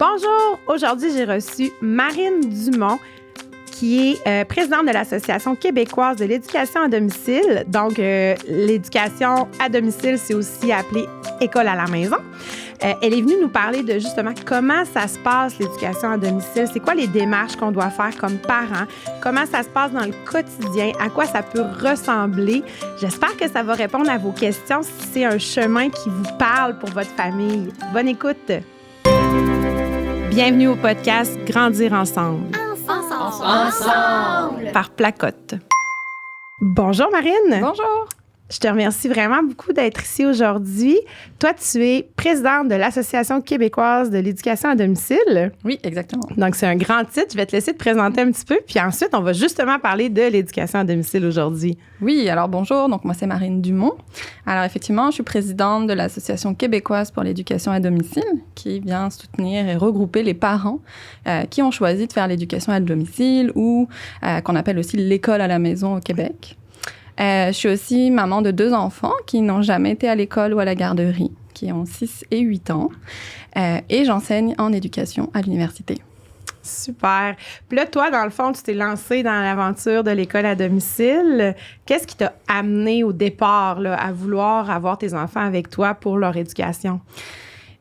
Bonjour! Aujourd'hui, j'ai reçu Marine Dumont, qui est présidente de l'Association québécoise de l'éducation à domicile. Donc, l'éducation à domicile, c'est aussi appelé école à la maison. Elle est venue nous parler de justement comment ça se passe, l'éducation à domicile. C'est quoi les démarches qu'on doit faire comme parents? Comment ça se passe dans le quotidien? À quoi ça peut ressembler? J'espère que ça va répondre à vos questions si c'est un chemin qui vous parle pour votre famille. Bonne écoute! Bienvenue au podcast Grandir ensemble. Ensemble! Par Placote. Bonjour Marine! Bonjour! Je te remercie vraiment beaucoup d'être ici aujourd'hui. Toi, tu es présidente de l'Association québécoise de l'éducation à domicile. Oui, exactement. Donc, c'est un grand titre. Je vais te laisser te présenter un petit peu. Puis ensuite, on va justement parler de l'éducation à domicile aujourd'hui. Oui, alors bonjour. Donc, moi, c'est Marine Dumont. Alors, effectivement, je suis présidente de l'Association québécoise pour l'éducation à domicile qui vient soutenir et regrouper les parents qui ont choisi de faire l'éducation à domicile ou qu'on appelle aussi l'école à la maison au Québec. Je suis aussi maman de 2 enfants qui n'ont jamais été à l'école ou à la garderie, qui ont 6 et 8 ans. Et j'enseigne en éducation à l'université. Super. Puis là, toi, dans le fond, tu t'es lancée dans l'aventure de l'école à domicile. Qu'est-ce qui t'a amené au départ là, à vouloir avoir tes enfants avec toi pour leur éducation?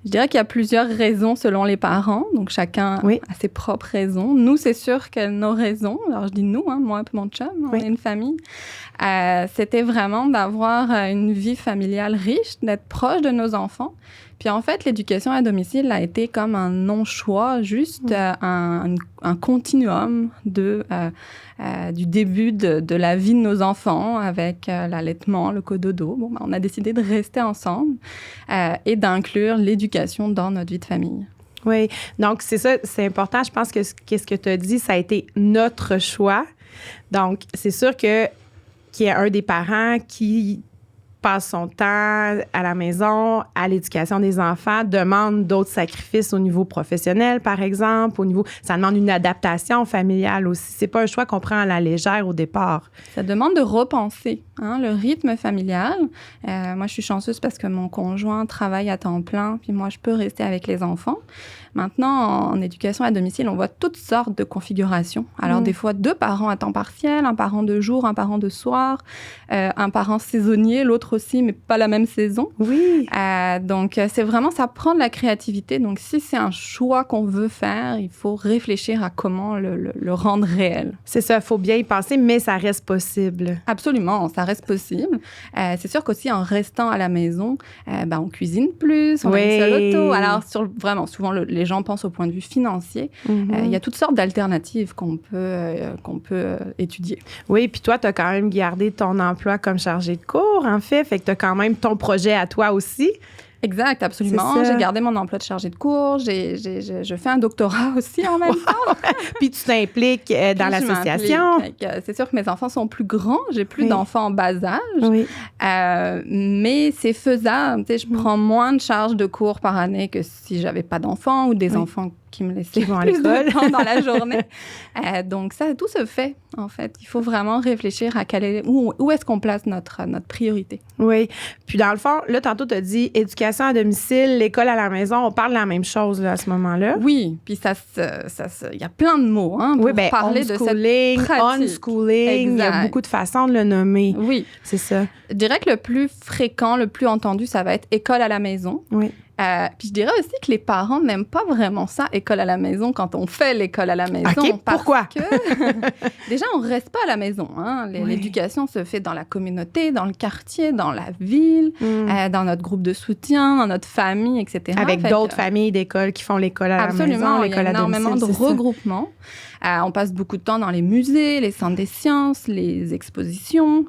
Je dirais qu'il y a plusieurs raisons selon les parents. Donc, chacun a ses propres raisons. Nous, c'est sûr que nos raisons, alors je dis nous, moi et mon chum, on est une famille, c'était vraiment d'avoir une vie familiale riche, d'être proche de nos enfants. Puis en fait, l'éducation à domicile a été comme un non-choix, juste un continuum du début de la vie de nos enfants avec l'allaitement, le cododo. Bon, on a décidé de rester ensemble et d'inclure l'éducation dans notre vie de famille. Oui, donc c'est ça, c'est important. Je pense que qu'est-ce que tu as dit, ça a été notre choix. Donc, c'est sûr qu'il y a un des parents qui passe son temps à la maison, à l'éducation des enfants, demande d'autres sacrifices au niveau professionnel, par exemple, ça demande une adaptation familiale aussi. C'est pas un choix qu'on prend à la légère au départ. Ça demande de repenser le rythme familial. Moi, je suis chanceuse parce que mon conjoint travaille à temps plein, puis moi, je peux rester avec les enfants. Maintenant, en éducation à domicile, on voit toutes sortes de configurations. Alors, des fois, 2 parents à temps partiel, un parent de jour, un parent de soir, un parent saisonnier, l'autre aussi, mais pas la même saison. Oui. Donc, c'est vraiment, ça prend de la créativité. Donc, si c'est un choix qu'on veut faire, il faut réfléchir à comment le rendre réel. C'est ça, il faut bien y penser, mais ça reste possible. Absolument, ça reste possible. C'est sûr qu'aussi, en restant à la maison, on cuisine plus, on a une seule auto. Alors, vraiment, souvent, les gens pensent au point de vue financier. Il y a toutes sortes d'alternatives qu'on peut étudier. Oui, puis toi, tu as quand même gardé ton emploi comme chargé de cours, en fait que tu as quand même ton projet à toi aussi. Exact, absolument. J'ai gardé mon emploi de chargé de cours. Je fais un doctorat aussi en même temps. Puis tu t'impliques dans l'association. C'est sûr que mes enfants sont plus grands. J'ai plus d'enfants en bas âge. Oui. Mais c'est faisable. Tu sais, je prends moins de charges de cours par année que si j'avais pas d'enfants ou des enfants qui me laissaient plus de temps dans la journée. Donc, ça, tout se fait, en fait. Il faut vraiment réfléchir à où est-ce qu'on place notre priorité. Oui. Puis, dans le fond, là, tantôt, tu as dit éducation à domicile, l'école à la maison. On parle de la même chose, là, à ce moment-là. Oui. Puis, il y a plein de mots pour parler de cette pratique. Unschooling, il y a beaucoup de façons de le nommer. Oui. C'est ça. Je dirais que le plus fréquent, le plus entendu, ça va être école à la maison. Oui. Puis je dirais aussi que les parents n'aiment pas vraiment ça, école à la maison, quand on fait l'école à la maison. OK, pourquoi? Parce que déjà, on ne reste pas à la maison. L'éducation se fait dans la communauté, dans le quartier, dans la ville, dans notre groupe de soutien, dans notre famille, etc. Avec d'autres familles d'école qui font l'école à la maison, l'école à domicile. Absolument, il y a énormément de regroupements. On passe beaucoup de temps dans les musées, les centres des sciences, les expositions.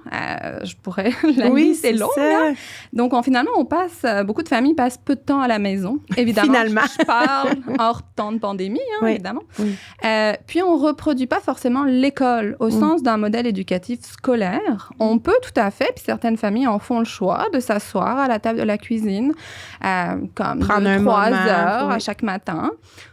Je pourrais... La liste est longue. Là. Donc, finalement, beaucoup de familles passent peu de temps à la maison. Évidemment, je parle hors temps de pandémie, évidemment. Oui. Puis, on ne reproduit pas forcément l'école au sens d'un modèle éducatif scolaire. On peut tout à fait, puis certaines familles en font le choix, de s'asseoir à la table de la cuisine, comme 2-3 heures à chaque matin.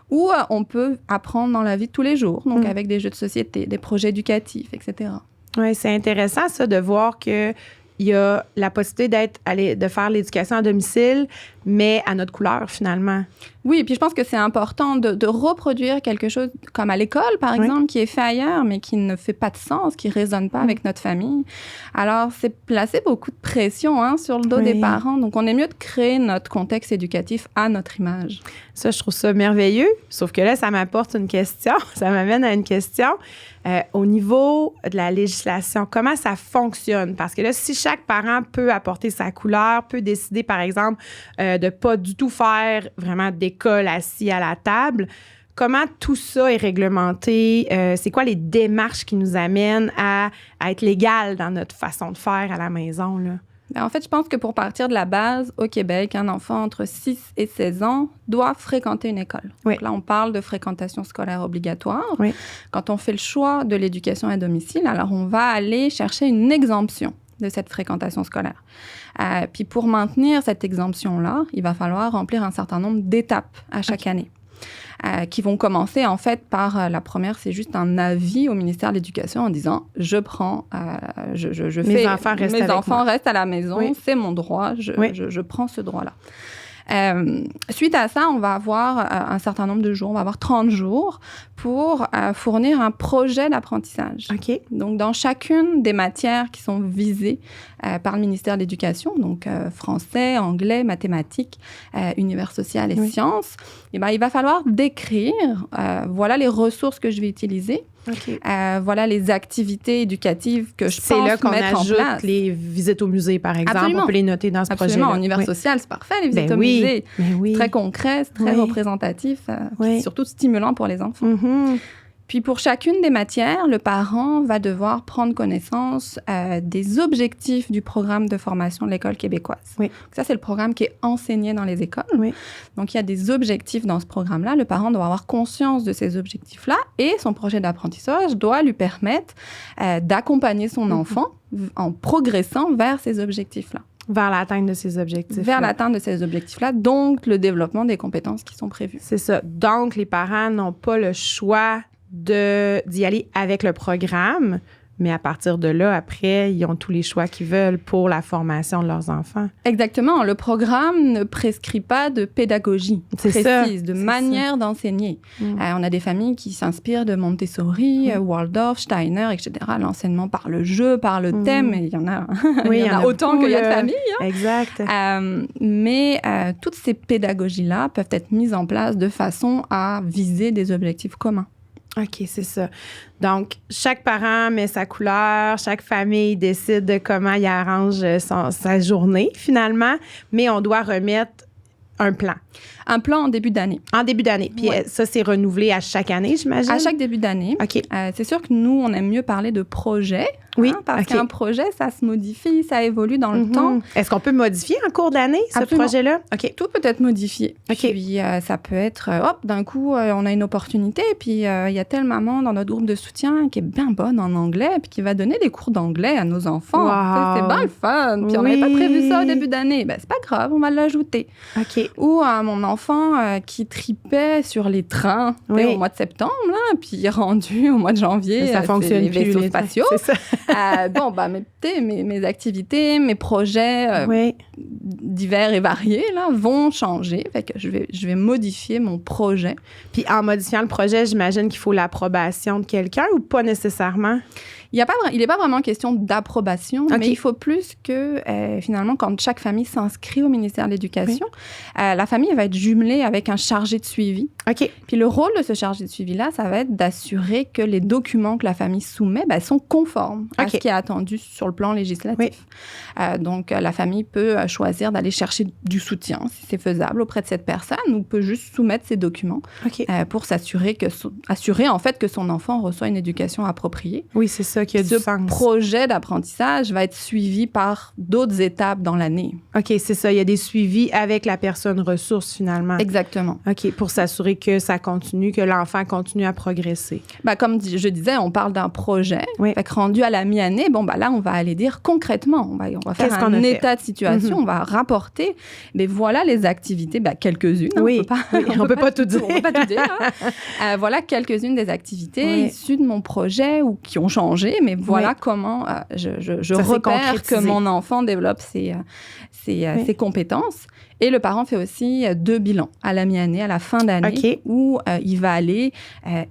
Ou on peut apprendre dans la vie de tous les jours, donc avec des jeux de société, des projets éducatifs, etc. Oui, c'est intéressant, ça, de voir que il y a la possibilité de faire l'éducation à domicile, mais à notre couleur, finalement. Oui, et puis je pense que c'est important de reproduire quelque chose comme à l'école, par exemple, qui est fait ailleurs, mais qui ne fait pas de sens, qui ne résonne pas avec notre famille. Alors, c'est placer beaucoup de pression sur le dos des parents. Donc, on est mieux de créer notre contexte éducatif à notre image. Ça, je trouve ça merveilleux. Sauf que là, ça m'apporte une question. Ça m'amène à une question. Au niveau de la législation, comment ça fonctionne? Parce que là, si chaque parent peut apporter sa couleur, peut décider, par exemple, de ne pas du tout faire vraiment d'école assis à la table, comment tout ça est réglementé? C'est quoi les démarches qui nous amènent à être légal dans notre façon de faire à la maison, là? En fait, je pense que pour partir de la base, au Québec, un enfant entre 6 et 16 ans doit fréquenter une école. Oui. Donc là, on parle de fréquentation scolaire obligatoire. Oui. Quand on fait le choix de l'éducation à domicile, alors on va aller chercher une exemption de cette fréquentation scolaire. Puis pour maintenir cette exemption-là, il va falloir remplir un certain nombre d'étapes à chaque année. Qui vont commencer, en fait, par la première, c'est juste un avis au ministère de l'Éducation en disant « je prends, mes enfants restent à la maison, c'est mon droit, je prends ce droit-là ». Suite à ça, on va avoir un certain nombre de jours, on va avoir 30 jours pour fournir un projet d'apprentissage. Okay. Donc, dans chacune des matières qui sont visées par le ministère de l'Éducation, donc français, anglais, mathématiques, univers social et sciences, et ben, il va falloir décrire, voilà les ressources que je vais utiliser. Okay. Voilà les activités éducatives que je pense mettre en place. C'est là qu'on ajoute les visites au musée, par exemple. Absolument. On peut les noter dans ce projet-là. Absolument. En univers social, c'est parfait, les visites au musée. Oui. Très concret, c'est très représentatif, surtout stimulant pour les enfants. Mm-hmm. Puis pour chacune des matières, le parent va devoir prendre connaissance des objectifs du programme de formation de l'École québécoise. Oui. Donc ça, c'est le programme qui est enseigné dans les écoles. Oui. Donc, il y a des objectifs dans ce programme-là. Le parent doit avoir conscience de ces objectifs-là et son projet d'apprentissage doit lui permettre d'accompagner son enfant en progressant vers ces objectifs-là. Vers l'atteinte de ces objectifs. Vers l'atteinte de ces objectifs-là, donc le développement des compétences qui sont prévues. C'est ça. Donc, les parents n'ont pas le choix d'y aller avec le programme, mais à partir de là, après, ils ont tous les choix qu'ils veulent pour la formation de leurs enfants. Exactement. Le programme ne prescrit pas de pédagogie précise, de manière d'enseigner. On a des familles qui s'inspirent de Montessori, Waldorf, Steiner, etc. L'enseignement par le jeu, par le thème, et il y en a, il y en a autant qu'il y a de familles. Exact. Mais toutes ces pédagogies-là peuvent être mises en place de façon à viser des objectifs communs. OK, c'est ça. Donc, chaque parent met sa couleur, chaque famille décide de comment il arrange sa journée, finalement, mais on doit remettre un plan. Un plan en début d'année. En début d'année. Puis ça, c'est renouvelé à chaque année, j'imagine? À chaque début d'année. OK. C'est sûr que nous, on aime mieux parler de projet. Oui, parce qu'un projet, ça se modifie, ça évolue dans le temps. Est-ce qu'on peut modifier en cours d'année, ce projet-là? OK. Tout peut être modifié. OK. Puis, ça peut être, d'un coup, on a une opportunité, puis il y a telle maman dans notre groupe de soutien qui est bien bonne en anglais, puis qui va donner des cours d'anglais à nos enfants. Wow. C'est bien le fun. Puis on n'avait pas prévu ça au début d'année. Ben, c'est pas grave, on va l'ajouter. OK. Ou mon enfant qui tripait sur les trains au mois de septembre, là, puis rendu au mois de janvier, ça fonctionne les plus, vaisseaux spatiaux. C'est ça. Mes activités, mes projets divers et variés là, vont changer. Fait que je vais modifier mon projet. Puis en modifiant le projet, j'imagine qu'il faut l'approbation de quelqu'un ou pas nécessairement? Il n'est pas vraiment question d'approbation, mais il faut plus que, finalement, quand chaque famille s'inscrit au ministère de l'Éducation, la famille va être jumelée avec un chargé de suivi. OK. Puis le rôle de ce chargé de suivi-là, ça va être d'assurer que les documents que la famille soumet sont conformes à ce qui est attendu sur le plan législatif. Donc, la famille peut choisir d'aller chercher du soutien, si c'est faisable, auprès de cette personne, ou peut juste soumettre ses documents pour s'assurer en fait que son enfant reçoit une éducation appropriée. Oui, c'est ça. Ce projet d'apprentissage va être suivi par d'autres étapes dans l'année. OK, c'est ça. Il y a des suivis avec la personne ressource, finalement. Exactement. OK, pour s'assurer que ça continue, que l'enfant continue à progresser. Comme je disais, on parle d'un projet. Fait que rendu à la mi-année, là, on va aller dire concrètement. On va faire un état de situation, on va rapporter. Mais voilà les activités, quelques-unes. Oui, on ne peut pas tout dire. On peut pas tout dire. Voilà quelques-unes des activités issues de mon projet ou qui ont changé. Mais voilà comment je repère que mon enfant développe ses ses compétences. Et le parent fait aussi 2 bilans à la mi-année, à la fin d'année, où il va aller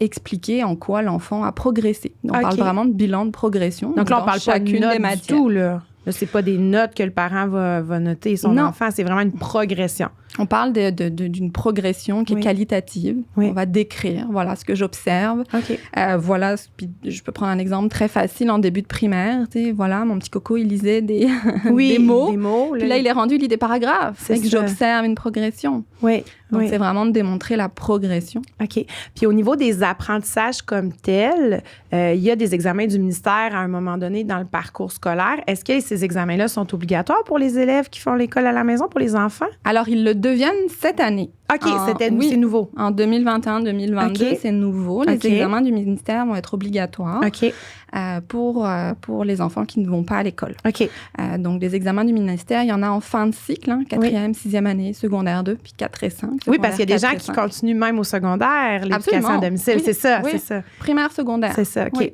expliquer en quoi l'enfant a progressé. Donc, on parle vraiment de bilan de progression. Donc là, on parle pas de notes du tout, là. Là, c'est pas des notes que le parent va noter son enfant, c'est vraiment une progression. On parle d'une progression qui est qualitative. On va décrire, voilà ce que j'observe. Voilà, puis je peux prendre un exemple très facile en début de primaire. Tu sais, voilà, mon petit coco, il lisait des mots. Puis là, il est rendu, il lit des paragraphes. C'est que j'observe une progression. Donc, c'est vraiment de démontrer la progression. OK. Puis au niveau des apprentissages comme tels, il y a des examens du ministère à un moment donné dans le parcours scolaire. Est-ce que ces examens-là sont obligatoires pour les élèves qui font l'école à la maison, pour les enfants? Alors, ils le deviennent cette année. OK, c'est nouveau. En 2021-2022, c'est nouveau. Les examens du ministère vont être obligatoires pour les enfants qui ne vont pas à l'école. Donc, les examens du ministère, il y en a en fin de cycle, 4e, 6e année, secondaire 2, puis 4 et 5. Oui, parce qu'il y a des gens qui continuent même au secondaire, l'éducation à domicile. C'est ça. Primaire, secondaire. C'est ça, OK.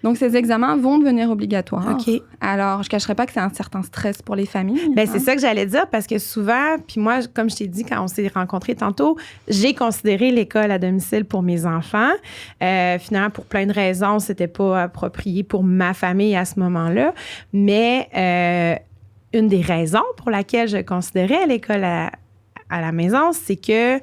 Donc, ces examens vont devenir obligatoires. Alors, je ne cacherai pas que c'est un certain stress pour les familles. C'est ça que j'allais dire, parce que souvent, puis moi, comme je t'ai dit quand on s'est rencontrés tantôt, j'ai considéré l'école à domicile pour mes enfants. Finalement, pour plein de raisons, c'était pas approprié pour ma famille à ce moment-là. Mais une des raisons pour laquelle je considérais l'école à la maison, c'est que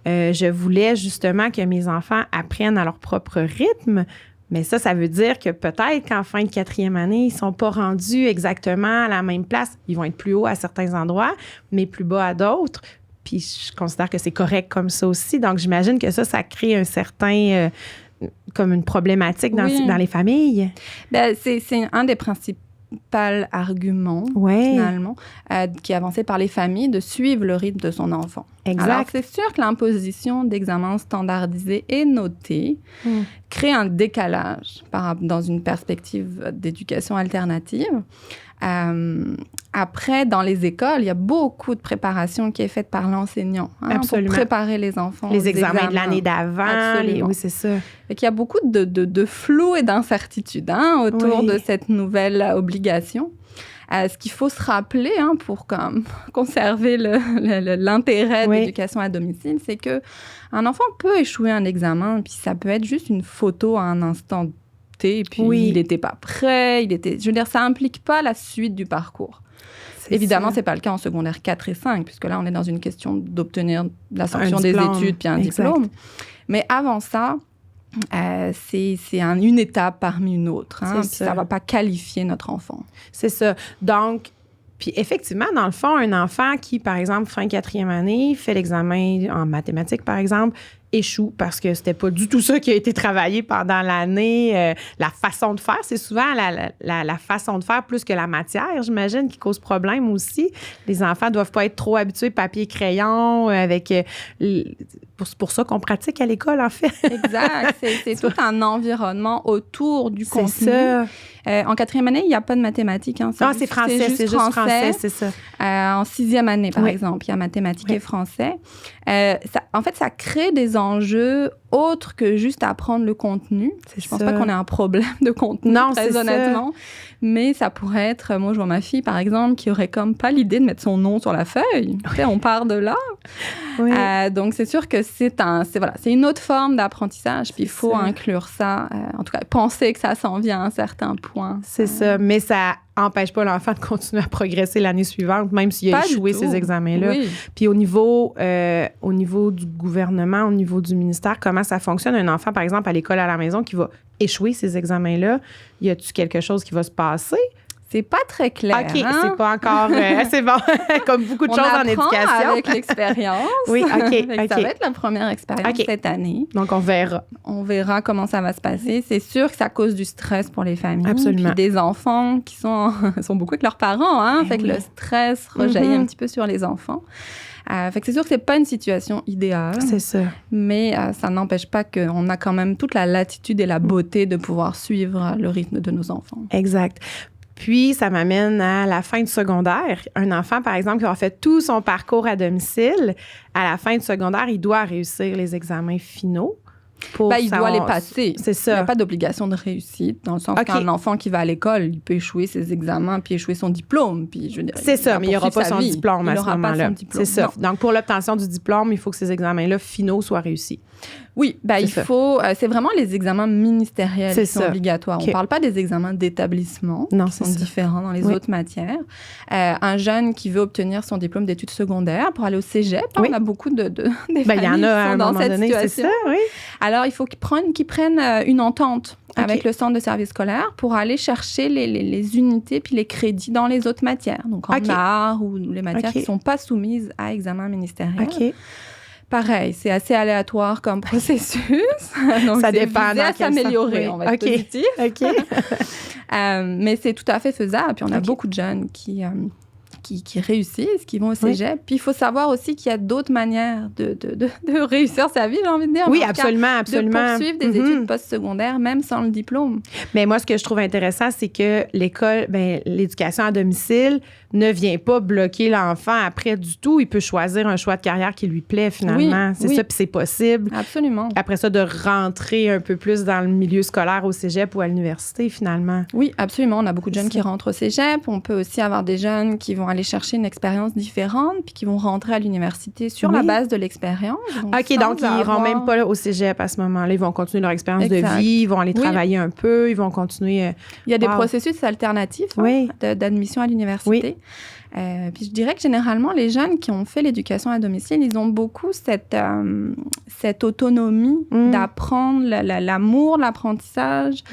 je voulais justement que mes enfants apprennent à leur propre rythme. Mais ça veut dire que peut-être qu'en fin de 4e année, ils ne sont pas rendus exactement à la même place. Ils vont être plus hauts à certains endroits, mais plus bas à d'autres. Puis je considère que c'est correct comme ça aussi. Donc, j'imagine que ça crée un certain... comme une problématique dans les familles. C'est un des principaux argument, finalement, qui est avancé par les familles, de suivre le rythme de son enfant. Alors, c'est sûr que l'imposition d'examens standardisés et notés crée un décalage dans une perspective d'éducation alternative. Après, dans les écoles, il y a beaucoup de préparation qui est faite par l'enseignant pour préparer les enfants. Les examens de l'année d'avant. Oui, c'est ça. Il y a beaucoup de flou et d'incertitude autour de cette nouvelle obligation. Ce qu'il faut se rappeler pour conserver l'intérêt de l'éducation à domicile, c'est qu'un enfant peut échouer un examen, puis ça peut être juste une photo à un instant T, puis il n'était pas prêt. Je veux dire, ça n'implique pas la suite du parcours. Évidemment, ce n'est pas le cas en secondaire 4 et 5, puisque là, on est dans une question d'obtenir la sanction des études puis un diplôme. Mais avant ça, c'est une étape parmi une autre. Ça ne va pas qualifier notre enfant. C'est ça. Donc, puis effectivement, dans le fond, un enfant qui, par exemple, fin 4e année, fait l'examen en mathématiques, par exemple, échoue parce que c'était pas du tout ça qui a été travaillé pendant l'année. La façon de faire, c'est souvent la façon de faire plus que la matière, j'imagine, qui cause problème aussi. Les enfants doivent pas être trop habitués papier-crayon avec... C'est pour ça qu'on pratique à l'école, en fait. Exact. C'est tout un environnement autour du contenu. C'est ça. En 4e année, il n'y a pas de mathématiques. C'est français, c'est juste français, c'est ça. En 6e année, par exemple, il y a mathématiques et français. En fait, ça crée des enjeux autres que juste apprendre le contenu. Je pense pas qu'on ait un problème de contenu, très honnêtement. Mais ça pourrait être... Moi, je vois ma fille, par exemple, qui aurait comme pas l'idée de mettre son nom sur la feuille. On part de là. Donc, c'est sûr que c'est une autre forme d'apprentissage. Puis, il faut inclure ça. En tout cas, penser que ça s'en vient à un certain point. C'est ça. Mais ça n'empêche pas l'enfant de continuer à progresser l'année suivante, même s'il a échoué ces examens-là. Puis, au niveau du gouvernement, au niveau du ministère, comment ça fonctionne? Un enfant, par exemple, à l'école à la maison qui va échouer ces examens-là, y a-t-il quelque chose qui va se passer? C'est pas très clair. OK, c'est pas encore... c'est bon, comme beaucoup de choses en éducation. Avec l'expérience. Oui, OK. Ça va être la première expérience cette année. Donc, on verra. On verra comment ça va se passer. C'est sûr que ça cause du stress pour les familles. Absolument. Puis des enfants qui sont beaucoup avec leurs parents. Fait que le stress rejaillit un petit peu sur les enfants. Fait que c'est sûr que c'est pas une situation idéale. C'est ça. Mais ça n'empêche pas qu'on a quand même toute la latitude et la beauté de pouvoir suivre le rythme de nos enfants. Exact. Puis, ça m'amène à la fin du secondaire. Un enfant, par exemple, qui aura fait tout son parcours à domicile, à la fin du secondaire, il doit réussir les examens finaux. Il doit les passer. C'est ça. Il n'y a pas d'obligation de réussite, dans le sens qu'un enfant qui va à l'école, il peut échouer ses examens, puis échouer son diplôme. Puis, je veux dire, c'est ça, mais il n'aura pas son diplôme à ce moment-là. C'est ça. Non. Donc, pour l'obtention du diplôme, il faut que ces examens-là finaux soient réussis. Oui, c'est vraiment les examens ministériels qui sont obligatoires. Okay. On ne parle pas des examens d'établissement, qui sont différents dans les autres matières. Un jeune qui veut obtenir son diplôme d'études secondaires pour aller au cégep, on a beaucoup des familles il y en a qui sont dans cette situation. C'est ça, oui. Alors, il faut qu'ils prennent une entente avec le centre de service scolaire pour aller chercher les unités puis les crédits dans les autres matières, donc en art ou les matières qui ne sont pas soumises à examen ministériel. Pareil, c'est assez aléatoire comme processus. Donc, ça dépend à s'améliorer, on va être positif. Mais c'est tout à fait faisable. Puis on a beaucoup de jeunes qui réussissent, qui vont au cégep. Puis il faut savoir aussi qu'il y a d'autres manières de réussir sa vie, j'ai envie de dire. Oui, absolument. De poursuivre des études postsecondaires, même sans le diplôme. Mais moi, ce que je trouve intéressant, c'est que l'éducation à domicile ne vient pas bloquer l'enfant après du tout. Il peut choisir un choix de carrière qui lui plaît, finalement. C'est ça, puis c'est possible. Absolument. Après ça, de rentrer un peu plus dans le milieu scolaire au cégep ou à l'université, finalement. Oui, absolument. On a beaucoup de jeunes qui rentrent au cégep. On peut aussi avoir des jeunes qui vont aller chercher une expérience différente puis qui vont rentrer à l'université sur la base de l'expérience. Donc ils n'iront même pas au cégep à ce moment-là. Ils vont continuer leur expérience de vie, ils vont aller travailler un peu, ils vont continuer... Il y a des processus alternatifs d'admission à l'université. Puis je dirais que généralement, les jeunes qui ont fait l'éducation à domicile, ils ont beaucoup cette autonomie d'apprendre l'amour, l'apprentissage.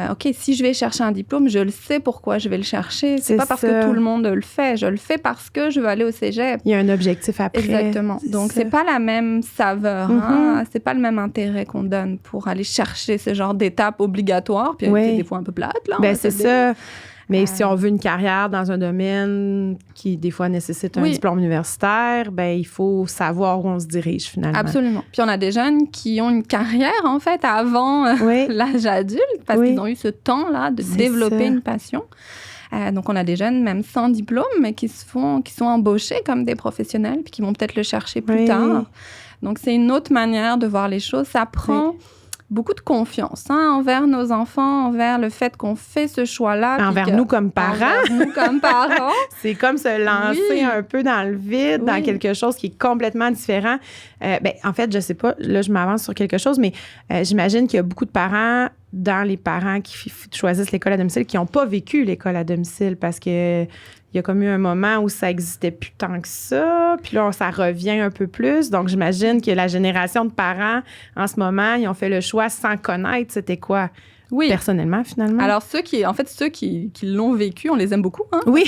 OK, si je vais chercher un diplôme, je le sais pourquoi je vais le chercher. C'est pas parce que tout le monde le fait. Je le fais parce que je veux aller au cégep. Il y a un objectif après. Exactement. Donc, c'est pas la même saveur. C'est pas le même intérêt qu'on donne pour aller chercher ce genre d'étapes obligatoires. Puis des fois un peu plates. Là, c'est ça. Mais si on veut une carrière dans un domaine qui, des fois, nécessite un diplôme universitaire, il faut savoir où on se dirige, finalement. Absolument. Puis on a des jeunes qui ont une carrière, en fait, avant l'âge adulte, parce qu'ils ont eu ce temps-là de développer une passion. Donc, on a des jeunes, même sans diplôme, mais qui sont embauchés comme des professionnels, puis qui vont peut-être le chercher plus tard. Donc, c'est une autre manière de voir les choses. Ça prend... beaucoup de confiance envers nos enfants, envers le fait qu'on fait ce choix-là. Envers nous comme parents. C'est comme se lancer un peu dans le vide, dans quelque chose qui est complètement différent. En fait, je sais pas, là, je m'avance sur quelque chose, mais j'imagine qu'il y a beaucoup de parents, dans les parents qui choisissent l'école à domicile, qui n'ont pas vécu l'école à domicile parce que il y a comme eu un moment où ça n'existait plus tant que ça, puis là, ça revient un peu plus. Donc, j'imagine que la génération de parents, en ce moment, ils ont fait le choix sans connaître c'était quoi. Oui. Personnellement, finalement. Alors, ceux qui l'ont vécu, on les aime beaucoup. Oui,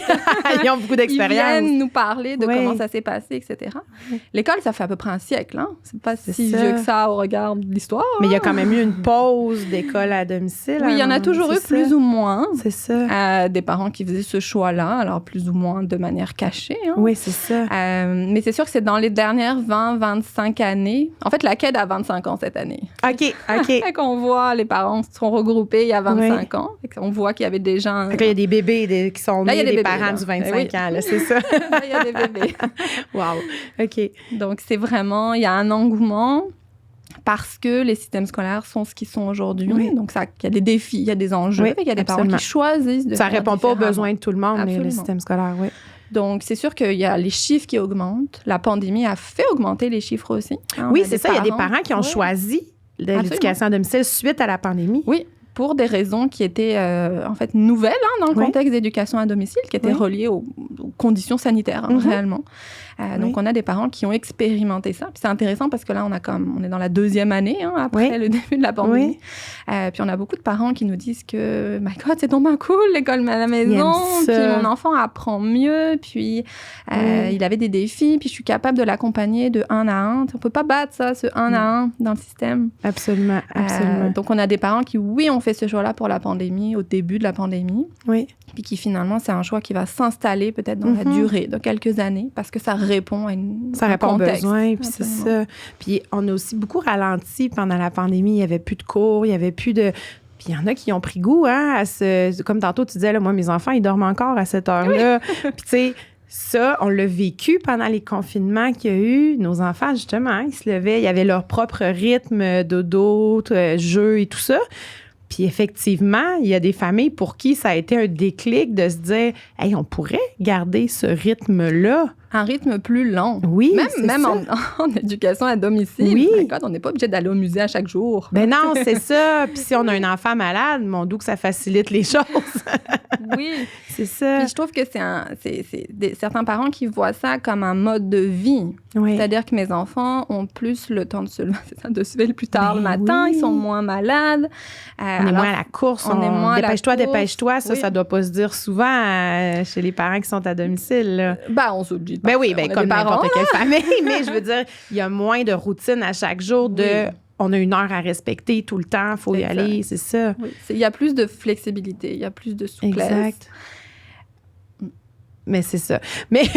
ils ont beaucoup d'expérience. Ils viennent nous parler de comment ça s'est passé, etc. L'école, ça fait à peu près un siècle. C'est pas si vieux que ça au regard de l'histoire. Mais il y a quand même eu une pause d'école à domicile. Oui, il y en a toujours eu plus ou moins. C'est ça. Des parents qui faisaient ce choix-là, alors plus ou moins de manière cachée. Oui, c'est ça. Mais c'est sûr que c'est dans les dernières 20-25 années. En fait, la CAID a 25 ans cette année. OK. Qu'on voit les parents sont regroupés il y a 25 ans. On voit qu'il y avait des gens... il y a des bébés qui sont nés des parents du 25 ans, là, c'est ça. Là, il y a des bébés. Wow. OK. Donc, c'est vraiment... Il y a un engouement parce que les systèmes scolaires sont ce qu'ils sont aujourd'hui. Donc, il y a des défis, il y a des enjeux. Il y a des parents qui choisissent de ça faire répond pas aux besoins de tout le monde, le système scolaire, Donc, c'est sûr qu'il y a les chiffres qui augmentent. La pandémie a fait augmenter les chiffres aussi. Oui, c'est ça. Il y a des parents qui ont choisi l'éducation à domicile suite à la pandémie. Oui, pour des raisons qui étaient en fait nouvelles dans le contexte d'éducation à domicile, qui étaient reliées aux conditions sanitaires réellement. Donc, on a des parents qui ont expérimenté ça. Puis c'est intéressant parce que là, on est dans la 2e année après le début de la pandémie. Puis on a beaucoup de parents qui nous disent que, my God, c'est tellement cool, l'école à la maison. Puis mon enfant apprend mieux. Puis il avait des défis. Puis je suis capable de l'accompagner de 1 à 1. On peut pas battre ça, ce 1 à 1 dans le système. Absolument. Donc, on a des parents qui, ont fait ce choix-là pour la pandémie, au début de la pandémie. Oui. Puis qui, finalement, c'est un choix qui va s'installer peut-être dans la durée de quelques années parce que ça répond à ça répond aux besoins, puis c'est ça. Puis on a aussi beaucoup ralenti pendant la pandémie. Il n'y avait plus de cours, il n'y avait plus de... Puis il y en a qui ont pris goût à ce... Comme tantôt, tu disais, là, moi, mes enfants, ils dorment encore à cette heure-là. Puis tu sais... Ça, on l'a vécu pendant les confinements qu'il y a eu. Nos enfants, justement, ils se levaient, ils avaient leur propre rythme, dodo, jeu et tout ça. Puis effectivement, il y a des familles pour qui ça a été un déclic de se dire « Hey, on pourrait garder ce rythme-là. » Un rythme plus lent. Oui, même en éducation à domicile. Oui. On n'est pas obligé d'aller au musée à chaque jour. Ben non, c'est ça. Puis si on a un enfant malade, mon Dieu, que ça facilite les choses. Oui. C'est ça. Puis je trouve que c'est certains parents qui voient ça comme un mode de vie. Oui. C'est-à-dire que mes enfants ont plus le temps de se lever plus tard le matin, ils sont moins malades. On est moins à la course. On est moins dépêche-toi. Ça doit pas se dire souvent chez les parents qui sont à domicile. Là. Ben, on s'oublie. Ben oui, comme n'importe quelle famille. Mais je veux dire, il y a moins de routine à chaque jour on a une heure à respecter tout le temps, il faut y aller, c'est ça. Oui. Il y a plus de flexibilité, il y a plus de souplesse. Exact. Mais c'est ça. Mais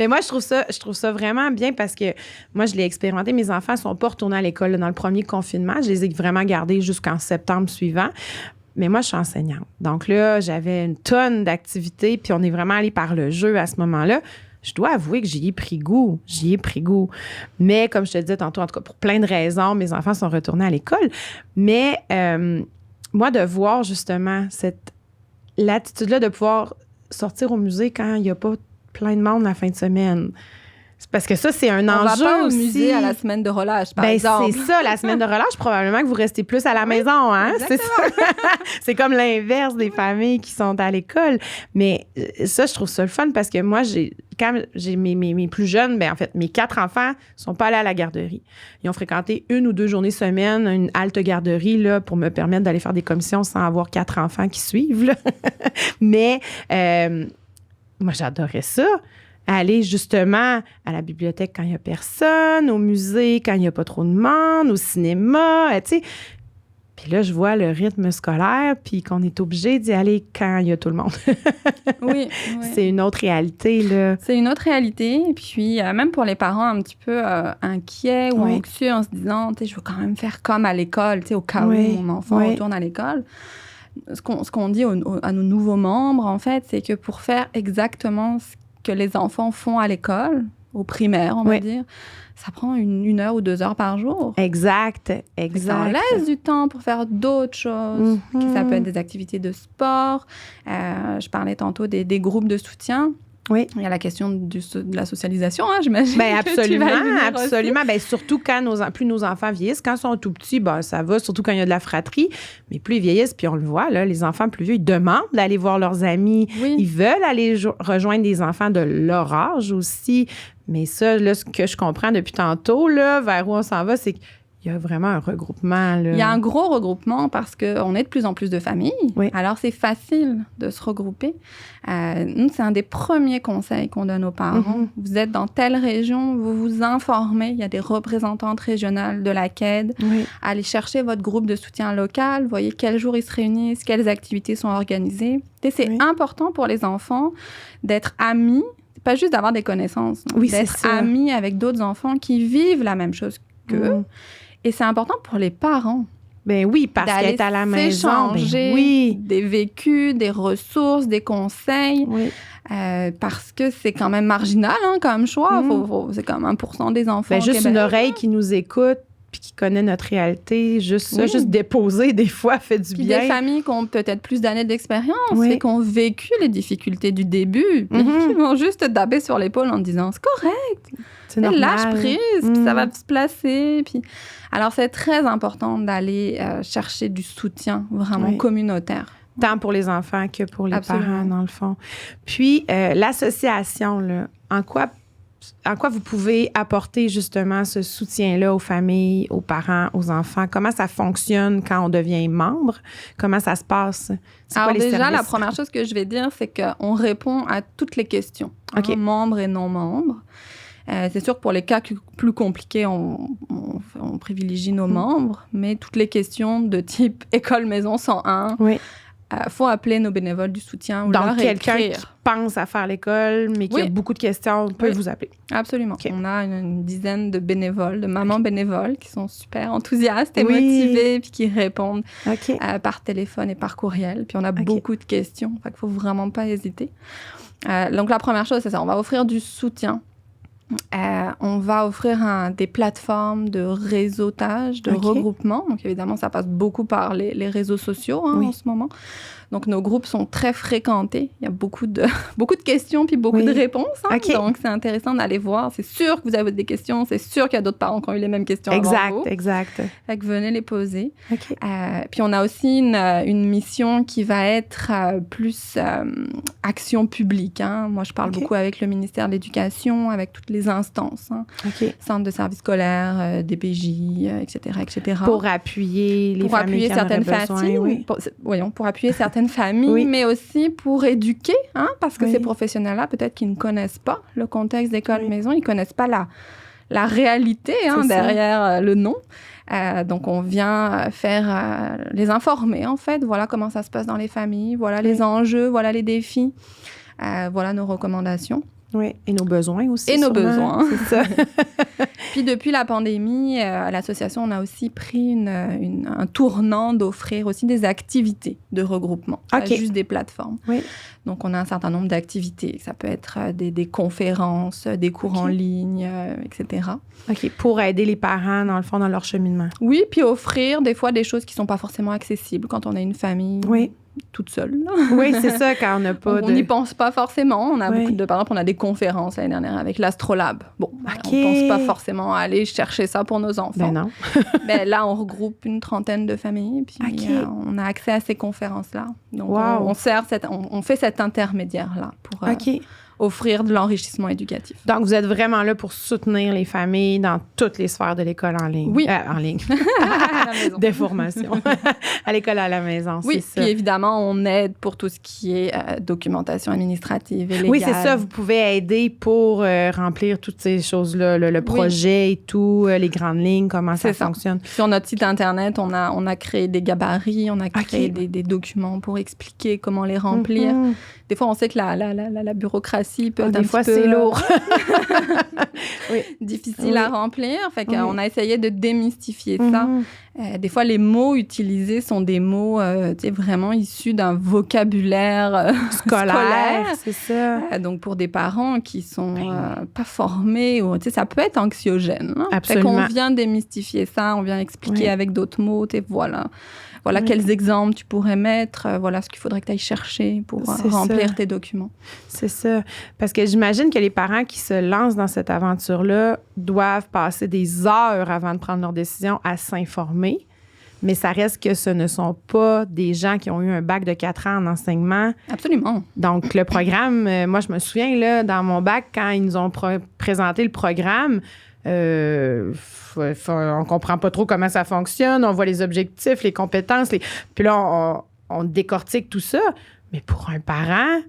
moi, je trouve ça vraiment bien parce que moi, je l'ai expérimenté. Mes enfants ne sont pas retournés à l'école là, dans le premier confinement. Je les ai vraiment gardés jusqu'en septembre suivant. Mais moi, je suis enseignante. Donc là, j'avais une tonne d'activités, puis on est vraiment allé par le jeu à ce moment-là. Je dois avouer que j'y ai pris goût. Mais comme je te disais tantôt, en tout cas, pour plein de raisons, mes enfants sont retournés à l'école. Mais moi, de voir justement cette l'attitude-là de pouvoir sortir au musée quand il n'y a pas plein de monde la fin de semaine. C'est parce que ça, c'est un enjeu aussi. On va pas au musée à la semaine de relâche, par exemple. C'est ça, la semaine de relâche, probablement que vous restez plus à la maison, hein? Exactement. C'est ça. C'est comme l'inverse des familles qui sont à l'école. Mais ça, je trouve ça le fun parce que moi, quand j'ai mes plus jeunes, en fait, mes 4 enfants sont pas allés à la garderie. Ils ont fréquenté 1 ou 2 journées semaine, une halte garderie, là, pour me permettre d'aller faire des commissions sans avoir 4 enfants qui suivent, là. Mais moi, j'adorais ça. Aller justement à la bibliothèque quand il n'y a personne, au musée quand il n'y a pas trop de monde, au cinéma, tu sais. Puis là, je vois le rythme scolaire, puis qu'on est obligé d'y aller quand il y a tout le monde. Oui. C'est une autre réalité, là. C'est une autre réalité. Puis même pour les parents un petit peu inquiets ou anxieux en se disant, tu sais, je veux quand même faire comme à l'école, tu sais, au cas où mon enfant retourne à l'école. Ce qu'on dit à nos nouveaux membres, en fait, c'est que pour faire exactement ce que les enfants font à l'école, au primaire, on va dire, ça prend 1 heure ou 2 heures par jour. Exact. Ça en laisse du temps pour faire d'autres choses. Ça peut être des activités de sport. Je parlais tantôt des groupes de soutien. Oui. Il y a la question de la socialisation, hein, j'imagine. Absolument. Surtout quand plus nos enfants vieillissent. Quand ils sont tout petits, ça va, surtout quand il y a de la fratrie. Mais plus ils vieillissent, puis on le voit, là, les enfants plus vieux, ils demandent d'aller voir leurs amis. Oui. Ils veulent aller rejoindre des enfants de leur âge aussi. Mais ça, là, ce que je comprends depuis tantôt, là, vers où on s'en va, c'est qu'il y a vraiment un regroupement. Là. Il y a un gros regroupement parce qu'on est de plus en plus de familles. Oui. Alors, c'est facile de se regrouper. Nous, c'est un des premiers conseils qu'on donne aux parents. Vous êtes dans telle région, vous vous informez. Il y a des représentantes régionales de la CAID. Oui. Allez chercher votre groupe de soutien local. Voyez quels jours ils se réunissent, quelles activités sont organisées. Et c'est important pour les enfants d'être amis, pas juste d'avoir des connaissances, d'être amis avec d'autres enfants qui vivent la même chose qu'eux. Et c'est important pour les parents. Ben oui, parce qu'être à la maison, des vécus, des ressources, des conseils. Oui. Parce que c'est quand même marginal comme choix. C'est comme 1% des enfants. Juste une oreille qui nous écoute puis qui connaît notre réalité. Juste déposer, des fois, fait du bien. Des familles qui ont peut-être plus d'années d'expérience et qui ont vécu les difficultés du début. Puis qui vont juste taper sur l'épaule en disant « C'est correct ». C'est normal. Lâche prise, puis ça va se placer. Puis... Alors, c'est très important d'aller chercher du soutien vraiment communautaire. Tant pour les enfants que pour les parents, dans le fond. Puis, l'association, là, en quoi vous pouvez apporter justement ce soutien-là aux familles, aux parents, aux enfants? Comment ça fonctionne quand on devient membre? Comment ça se passe? Alors déjà, la première chose que je vais dire, c'est qu'on répond à toutes les questions, membres et non-membres. C'est sûr que pour les cas plus compliqués, on privilégie nos membres, mais toutes les questions de type école maison 101, faut appeler nos bénévoles du soutien ou leur écrire. Donc, quelqu'un qui pense à faire l'école, mais qui a beaucoup de questions, peut vous appeler. Absolument. On a une dizaine de bénévoles, de mamans bénévoles qui sont super enthousiastes et motivées, puis qui répondent par téléphone et par courriel. Puis on a beaucoup de questions, fait qu'il faut vraiment pas hésiter. Donc, la première chose, c'est ça. On va offrir du soutien. On va offrir des plateformes de réseautage, de regroupement. Donc, évidemment, ça passe beaucoup par les réseaux sociaux en ce moment. Donc, nos groupes sont très fréquentés. Il y a beaucoup de questions puis beaucoup de réponses. Donc, c'est intéressant d'aller voir. C'est sûr que vous avez des questions. C'est sûr qu'il y a d'autres parents qui ont eu les mêmes questions avant vous. Exact. Fait que venez les poser. Puis, on a aussi une mission qui va être plus action publique. Moi, je parle beaucoup avec le ministère de l'Éducation, avec toutes les instances. Centres de services scolaires, DPJ, etc., etc. Pour appuyer les familles qui en auraient besoin. Pour appuyer certaines familles, mais aussi pour éduquer, parce que ces professionnels-là, peut-être qu'ils ne connaissent pas le contexte d'école-maison, ils ne connaissent pas la réalité derrière le nom. Donc, on vient les informer, en fait. Voilà comment ça se passe dans les familles, voilà les enjeux, voilà les défis, voilà nos recommandations. Oui, et nos besoins aussi. Et sûrement. Nos besoins. C'est ça. Puis depuis la pandémie, à l'association, on a aussi pris un tournant d'offrir aussi des activités de regroupement, pas juste des plateformes. Donc, on a un certain nombre d'activités. Ça peut être des conférences, des cours en ligne, etc. Pour aider les parents, dans le fond, dans leur cheminement. Oui, puis offrir des fois des choses qui ne sont pas forcément accessibles quand on a une famille toute seule. Oui, c'est ça, quand on n'a pas on n'y pense pas forcément. On a beaucoup de parents, on a des conférences l'année dernière avec l'Astrolabe. Bon, on ne pense pas forcément à aller chercher ça pour nos enfants. Ben non. Mais là, on regroupe une trentaine de familles, puis on a accès à ces conférences-là. Donc, on fait cet intermédiaire-là pour offrir de l'enrichissement éducatif. Donc, vous êtes vraiment là pour soutenir les familles dans toutes les sphères de l'école en ligne. Oui. En ligne. À la maison. Des formations. À l'école à la maison, oui, c'est ça. Puis évidemment, on aide pour tout ce qui est documentation administrative et légale. Oui, c'est ça. Vous pouvez aider pour remplir toutes ces choses-là, le projet et tout, les grandes lignes, comment ça fonctionne. Sur notre site Internet, on a créé des gabarits, on a créé des documents pour expliquer comment les remplir. Des fois, on sait que la bureaucratie peut être un fois, petit peu... c'est lourd. difficile à remplir. Fait qu'on a essayé de démystifier ça. Des fois, les mots utilisés sont des mots vraiment issus d'un vocabulaire scolaire. C'est ça. Donc, pour des parents qui sont pas formés, ça peut être anxiogène. Absolument. Fait qu'on vient démystifier ça, on vient expliquer avec d'autres mots. Voilà quels exemples tu pourrais mettre, voilà ce qu'il faudrait que tu ailles chercher pour remplir tes documents. C'est ça. Parce que j'imagine que les parents qui se lancent dans cette aventure-là doivent passer des heures avant de prendre leur décision à s'informer. Mais ça reste que ce ne sont pas des gens qui ont eu un bac de 4 ans en enseignement. Absolument. Donc, le programme, moi, je me souviens, là, dans mon bac, quand ils nous ont présenté le programme, on comprend pas trop comment ça fonctionne, on voit les objectifs, les compétences, puis là, on décortique tout ça. Mais pour un parent...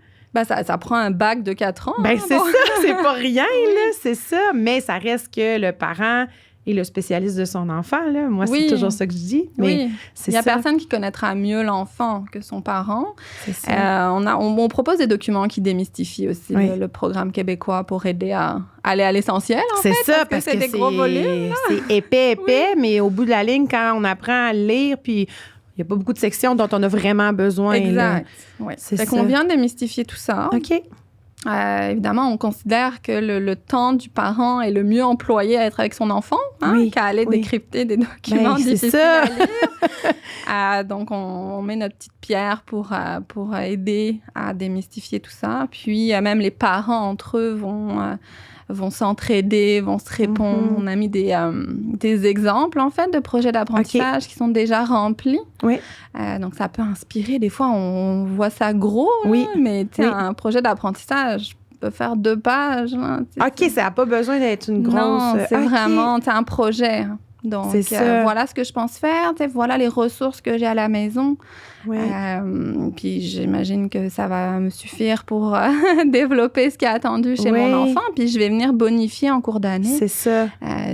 ça prend un bac de 4 ans. C'est ça, c'est pas rien, là, c'est ça. Mais ça reste que le parent est le spécialiste de son enfant, là. Moi, c'est toujours ça que je dis. Mais il y a personne qui connaîtra mieux l'enfant que son parent. C'est ça. On propose des documents qui démystifient aussi le programme québécois pour aider à aller à l'essentiel, C'est ça, parce que des gros volumes. C'est épais, mais au bout de la ligne, quand on apprend à lire, puis... Il n'y a pas beaucoup de sections dont on a vraiment besoin. Exact. Fait qu'on vient démystifier tout ça. OK. Évidemment, on considère que le temps du parent est le mieux employé à être avec son enfant, qu'à aller décrypter des documents difficiles à lire. Donc, on met notre petite pierre pour aider à démystifier tout ça. Puis, même les parents entre eux vont s'entraider, vont se répondre. On a mis des exemples, en fait, de projets d'apprentissage qui sont déjà remplis. Donc, ça peut inspirer. Des fois, on voit ça gros, mais un projet d'apprentissage peut faire 2 pages. Ça n'a pas besoin d'être une grosse... Non, c'est vraiment un projet. Donc, voilà ce que je pense faire. Voilà les ressources que j'ai à la maison. Puis, j'imagine que ça va me suffire pour développer ce qui est attendu chez mon enfant. Puis, je vais venir bonifier en cours d'année. C'est ça.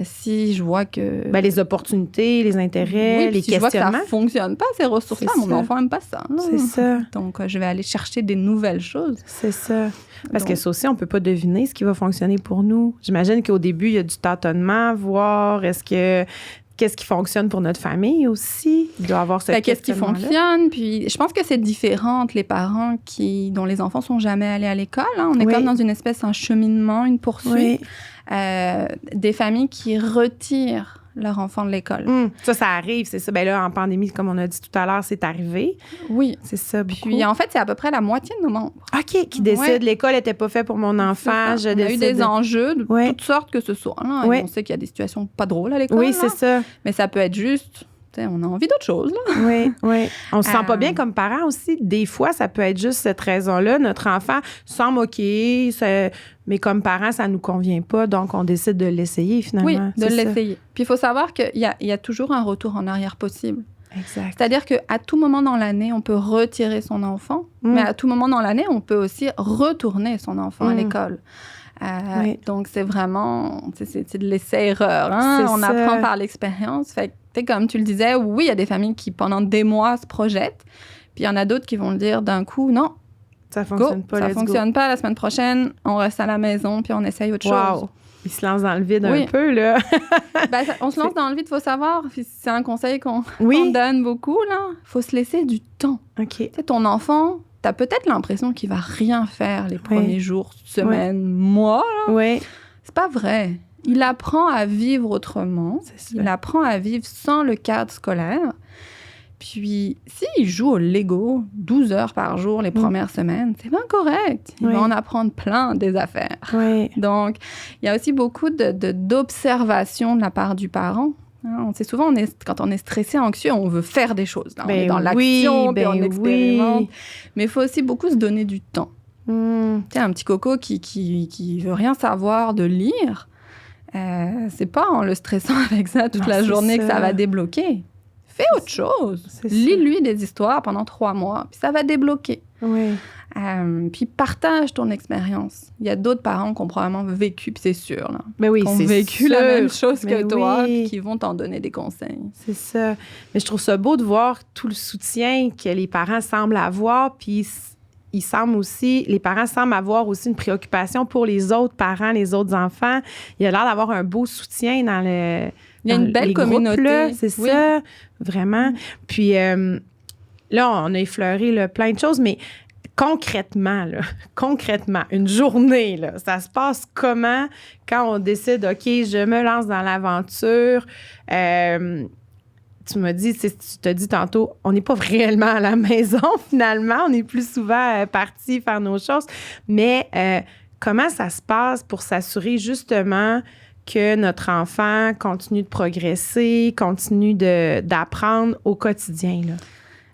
Si je vois que... les opportunités, les intérêts, les questionnements. Si je vois que ça ne fonctionne pas, ces ressources-là, mon enfant n'aime pas ça. C'est ça. Donc, je vais aller chercher des nouvelles choses. C'est ça. Parce que ça aussi, on ne peut pas deviner ce qui va fonctionner pour nous. J'imagine qu'au début, il y a du tâtonnement, voir qu'est-ce qui fonctionne pour notre famille aussi? Il doit y avoir ce qu'est-ce qui fonctionne? Puis je pense que c'est différent entre les parents dont les enfants sont jamais allés à l'école. Hein. On est comme dans une espèce d'un cheminement, une poursuite. Des familles qui retirent leur enfant de l'école. Ça arrive, c'est ça. Ben là, en pandémie, comme on a dit tout à l'heure, c'est arrivé. Oui. C'est ça, beaucoup. Puis en fait, c'est à peu près la moitié de nos membres. OK, qui décident, l'école n'était pas faite pour mon enfant. On a eu des enjeux de toutes sortes que ce soit. Là. On sait qu'il y a des situations pas drôles à l'école. Oui, c'est ça. Mais ça peut être juste... on a envie d'autre chose, là. Oui. On se sent pas bien comme parent aussi. Des fois, ça peut être juste cette raison-là. Notre enfant sent moqué, mais comme parent, ça nous convient pas. Donc, on décide de l'essayer, finalement. Oui, de l'essayer. Puis, il faut savoir qu'il y a toujours un retour en arrière possible. Exact. C'est-à-dire qu'à tout moment dans l'année, on peut retirer son enfant, mais à tout moment dans l'année, on peut aussi retourner son enfant à l'école. Donc, c'est vraiment... C'est de l'essai-erreur. Hein? On apprend par l'expérience. Fait que, comme tu le disais, oui, il y a des familles qui, pendant des mois, se projettent. Puis il y en a d'autres qui vont le dire d'un coup, non, ça fonctionne pas. Ça fonctionne pas. La semaine prochaine, on reste à la maison puis on essaye autre chose. Ils se lancent dans le vide un peu, là. On se lance dans le vide, il faut savoir. C'est un conseil qu'on donne beaucoup, là. Il faut se laisser du temps. OK. Ton enfant, tu as peut-être l'impression qu'il va rien faire les premiers jours, semaines, mois. Là. Oui. C'est pas vrai. Il apprend à vivre autrement. Il apprend à vivre sans le cadre scolaire. Puis, s'il joue au Lego 12 heures par jour les premières semaines, c'est bien correct. Il va en apprendre plein des affaires. Oui. Donc, il y a aussi beaucoup d'observation de la part du parent. Hein, on sait souvent, quand on est stressé, anxieux, on veut faire des choses. Là. On est dans l'action, puis on expérimente. Mais il faut aussi beaucoup se donner du temps. Un petit coco qui veut rien savoir de lire, c'est pas en le stressant avec ça toute la journée que ça va débloquer. Fais autre chose. Lis-lui des histoires pendant 3 mois, puis ça va débloquer. Oui. Puis partage ton expérience. Il y a d'autres parents qui ont probablement vécu, puis c'est sûr, là, mais oui, qui ont vécu la même chose que toi, puis qui vont t'en donner des conseils. C'est ça. Mais je trouve ça beau de voir tout le soutien que les parents semblent avoir, puis les parents semblent avoir aussi une préoccupation pour les autres parents, les autres enfants. Il y a l'air d'avoir un beau soutien dans le... Il y a une belle communauté. C'est ça, vraiment. Puis là, on a effleuré plein de choses, mais concrètement, une journée, là, ça se passe comment quand on décide, OK, je me lance dans l'aventure? Tu m'as dit, tu t'as dit tantôt, on n'est pas réellement à la maison, finalement. On est plus souvent partis faire nos choses. Mais comment ça se passe pour s'assurer, justement, que notre enfant continue de progresser, continue d'apprendre au quotidien, là?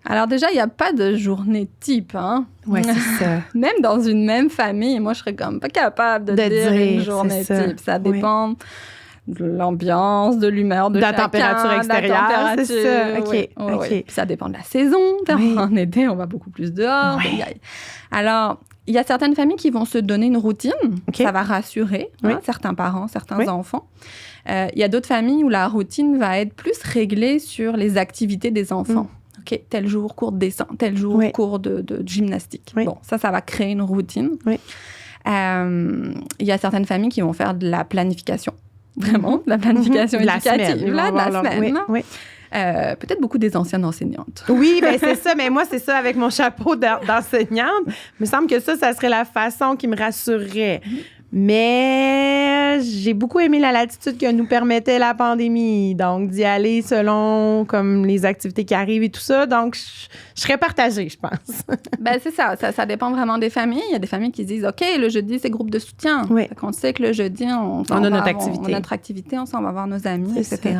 Alors déjà, il n'y a pas de journée type, hein? Oui, c'est ça. Même dans une même famille, moi, je serais comme pas capable de dire une journée type. Ça dépend de l'ambiance, de l'humeur de la température extérieure, c'est ça. OK. Puis ça dépend de la saison. En été, on va beaucoup plus dehors. Oui. Alors, il y a certaines familles qui vont se donner une routine. Ça va rassurer certains parents, certains enfants. Il y a d'autres familles où la routine va être plus réglée sur les activités des enfants. OK, tel jour, cours de dessin, tel jour, cours de gymnastique. Bon, ça va créer une routine. Il y a certaines familles qui vont faire de la planification. Vraiment, de la planification éducative. De la semaine. Peut-être beaucoup des anciennes enseignantes. Oui, bien c'est ça. Mais moi, c'est ça avec mon chapeau d'enseignante. Il me semble que ça serait la façon qui me rassurerait. Mais j'ai beaucoup aimé la latitude que nous permettait la pandémie. Donc, d'y aller selon comme les activités qui arrivent et tout ça. Donc, je serais partagée, je pense. C'est ça. Ça dépend vraiment des familles. Il y a des familles qui disent, OK, le jeudi, c'est groupe de soutien. Fait qu'on sait que le jeudi, on a notre activité, on s'en va voir nos amis, etc.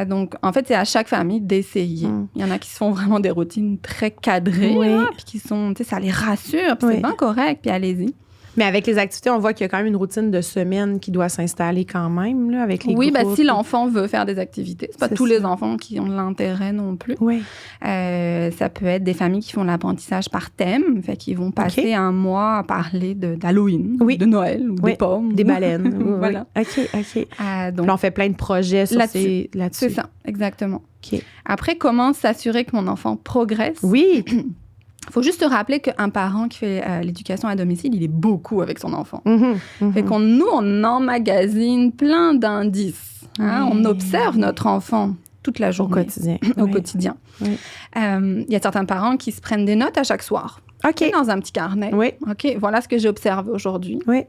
Donc, en fait, c'est à chaque famille d'essayer. Il y en a qui se font vraiment des routines très cadrées, puis qui sont, ça les rassure, puis c'est bien correct, puis allez-y. Mais avec les activités, on voit qu'il y a quand même une routine de semaine qui doit s'installer quand même, là, avec les groupes. Si l'enfant veut faire des activités. C'est pas tous les enfants qui ont de l'intérêt non plus. Oui. Ça peut être des familles qui font l'apprentissage par thème. Fait qu'ils vont passer un mois à parler d'Halloween, de Noël, ou des pommes. Des baleines. Voilà. OK. Donc, là, on fait plein de projets là-dessus. C'est ça, exactement. OK. Après, comment s'assurer que mon enfant progresse? Oui. Il faut juste se rappeler qu'un parent qui fait l'éducation à domicile, il est beaucoup avec son enfant. Fait nous, on emmagasine plein d'indices. Hein? On observe notre enfant toute la journée. Au quotidien. Oui. Y a certains parents qui se prennent des notes à chaque soir. Dans un petit carnet. Oui. Voilà ce que j'ai observé aujourd'hui. Oui.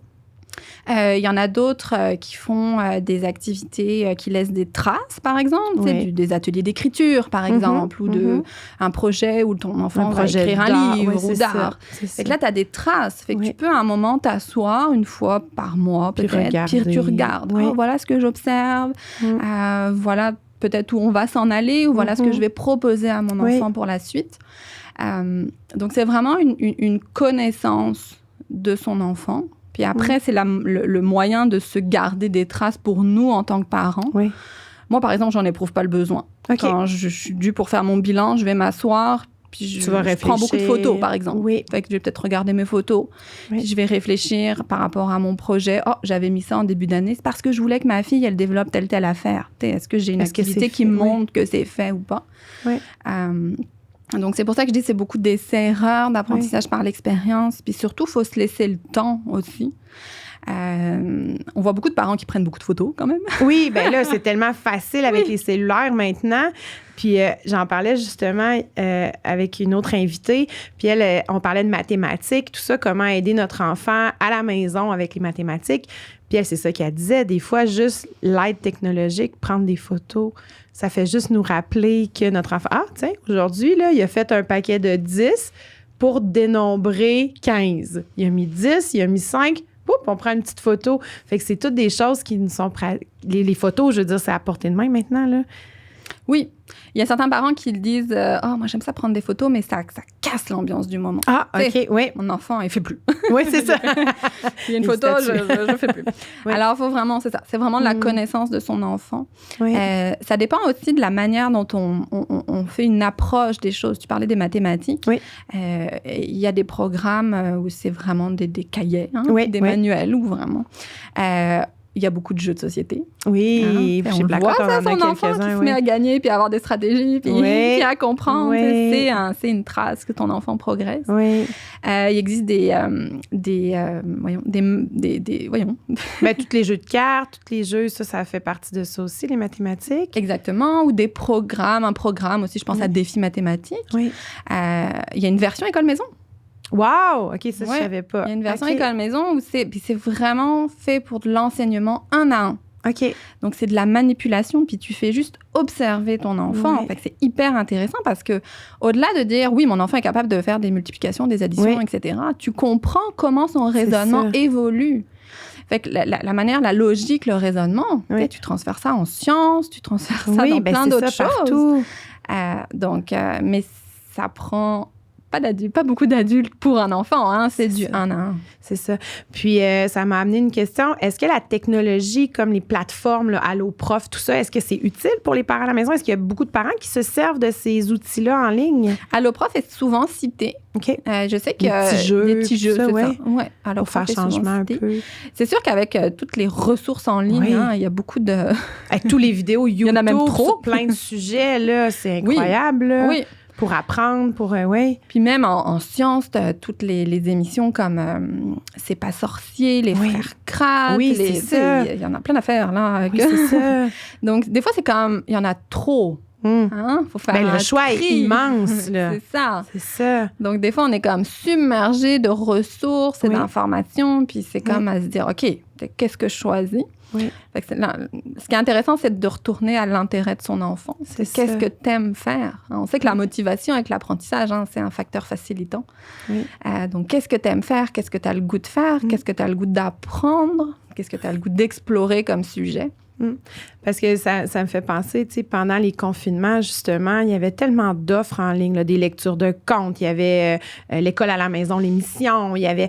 Il y en a d'autres qui font des activités qui laissent des traces, par exemple, des ateliers d'écriture, par exemple, ou un projet où ton enfant va écrire un livre ou d'art. Fait que là, tu as des traces. Fait que tu peux à un moment t'asseoir une fois par mois, peut-être, puis tu regardes. Oh, voilà ce que j'observe. Voilà peut-être où on va s'en aller, ou voilà ce que je vais proposer à mon enfant pour la suite. Donc, c'est vraiment une connaissance de son enfant. Puis après, c'est le moyen de se garder des traces pour nous en tant que parents. Oui. Moi, par exemple, j'en éprouve pas le besoin. Quand je suis due pour faire mon bilan, je vais m'asseoir, puis je prends beaucoup de photos, par exemple. Oui. Fait que je vais peut-être regarder mes photos, puis je vais réfléchir par rapport à mon projet. Oh, j'avais mis ça en début d'année, c'est parce que je voulais que ma fille, elle développe telle affaire. Est-ce que j'ai une activité qui montre que c'est fait ou pas? Oui. Donc, c'est pour ça que je dis que c'est beaucoup d'essais-erreurs, d'apprentissage par l'expérience. Puis surtout, il faut se laisser le temps aussi. On voit beaucoup de parents qui prennent beaucoup de photos, quand même. Oui, bien là, c'est tellement facile avec les cellulaires maintenant. Puis j'en parlais justement avec une autre invitée. Puis elle, on parlait de mathématiques, tout ça, comment aider notre enfant à la maison avec les mathématiques. Puis elle, c'est ça qu'elle disait. Des fois, juste l'aide technologique, prendre des photos, ça fait juste nous rappeler que notre enfant... Ah, tiens, aujourd'hui, là, il a fait un paquet de 10 pour dénombrer 15. Il a mis 10, il a mis 5... Poup, on prend une petite photo. Fait que c'est toutes des choses qui nous sont... Les photos, je veux dire, c'est à portée de main maintenant, là. Oui. Il y a certains parents qui disent « Oh, moi, j'aime ça prendre des photos, mais ça casse l'ambiance du moment. » Ah, OK, oui. Mon enfant, il fait plus. Oui, c'est ça. Il y a une photo, je fais plus. Oui. Alors, il faut vraiment... C'est ça. C'est vraiment de la connaissance de son enfant. Oui. Ça dépend aussi de la manière dont on fait une approche des choses. Tu parlais des mathématiques. Oui. Il y a des programmes où c'est vraiment des cahiers, des manuels, où vraiment... il y a beaucoup de jeux de société. Oui, on le voit, ça, son enfant qui se met à gagner, puis à avoir des stratégies, puis à comprendre. C'est une trace que ton enfant progresse. Oui. Il existe voyons. Ben, tous les jeux de cartes, tous les jeux, ça fait partie de ça aussi, les mathématiques. Exactement, ou des programmes, un programme aussi, je pense à défis mathématiques. Oui. Il y a une version école-maison. Wow! OK, ça, je savais pas. Il y a une version école-maison où c'est vraiment fait pour de l'enseignement 1 à 1. OK. Donc, c'est de la manipulation, puis tu fais juste observer ton enfant. Fait que c'est hyper intéressant parce que, au-delà de dire, oui, mon enfant est capable de faire des multiplications, des additions, etc., tu comprends comment son raisonnement évolue. Fait que la manière, la logique, le raisonnement, tu transfères ça en sciences, tu transfères ça dans plein d'autres choses. Partout. Mais ça prend... Pas beaucoup d'adultes pour un enfant, hein, c'est du 1 à 1. C'est ça. Puis, ça m'a amené une question. Est-ce que la technologie, comme les plateformes, là, Allo Prof, tout ça, est-ce que c'est utile pour les parents à la maison? Est-ce qu'il y a beaucoup de parents qui se servent de ces outils-là en ligne? Allo Prof est souvent cité. OK. Je sais que des petits jeux, c'est ça. Ouais. Allo pour faire changement un peu. C'est sûr qu'avec toutes les ressources en ligne, il y a beaucoup de... Avec tous les vidéos YouTube, il y en a même trop. Sur plein de sujets, là, c'est incroyable. Là. Oui. Pour apprendre, Puis même en sciences, t'as toutes les émissions comme C'est pas sorcier, les frères Krat. Oui, c'est ça. Il y en a plein d'affaires, là. Oui, c'est ça. Donc, des fois, c'est comme, il y en a trop. Faut faire le choix est immense, là. C'est ça. Donc, des fois, on est comme submergé de ressources et d'informations, puis c'est comme à se dire, OK, qu'est-ce que je choisis? Oui. Fait que ce qui est intéressant, c'est de retourner à l'intérêt de son enfant. Qu'est-ce que tu aimes faire? On sait que la motivation avec l'apprentissage, c'est un facteur facilitant. Oui. Donc, qu'est-ce que tu aimes faire? Qu'est-ce que tu as le goût de faire? Qu'est-ce que tu as le goût d'apprendre? Qu'est-ce que tu as le goût d'explorer comme sujet? Parce que ça me fait penser, tu sais, pendant les confinements, justement, il y avait tellement d'offres en ligne, là, des lectures de contes, il y avait l'école à la maison, l'émission, il y avait...